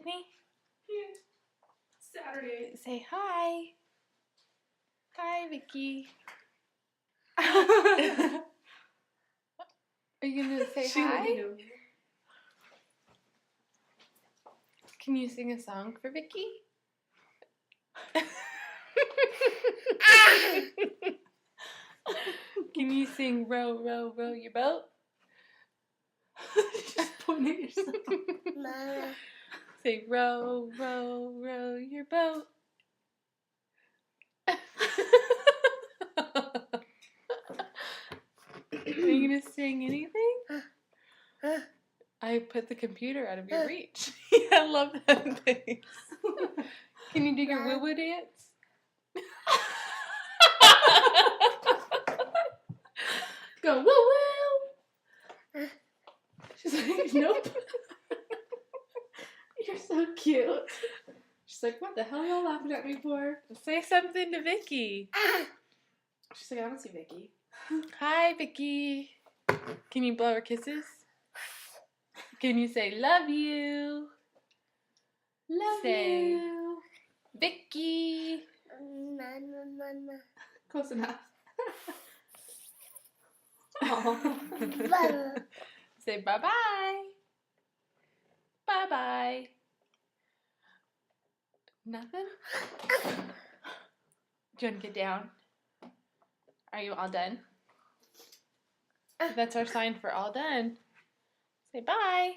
me? Yeah. Saturday. Say hi. Hi, Vicky. Are you going to say She hi? already knows. Can you sing a song for Vicky? Can you sing row, row, row your boat? Just point at yourself. Mama. Say row, row, row your boat. Are you going to sing anything? I put the computer out of your reach. I love that face. Can you do your woo-woo dance? Go, woo woo! She's like, nope. You're so cute. She's like, what the hell are y'all laughing at me for? Say something to Vicky. She's like, I don't see Vicky. Hi, Vicky. Can you blow her kisses? Can you say love you? Love Say- you. Vicky. Mama. Close enough. Aw. Say bye-bye. Bye-bye. Nothing? Do you want to get down? Are you all done? That's our sign for all done. Say bye.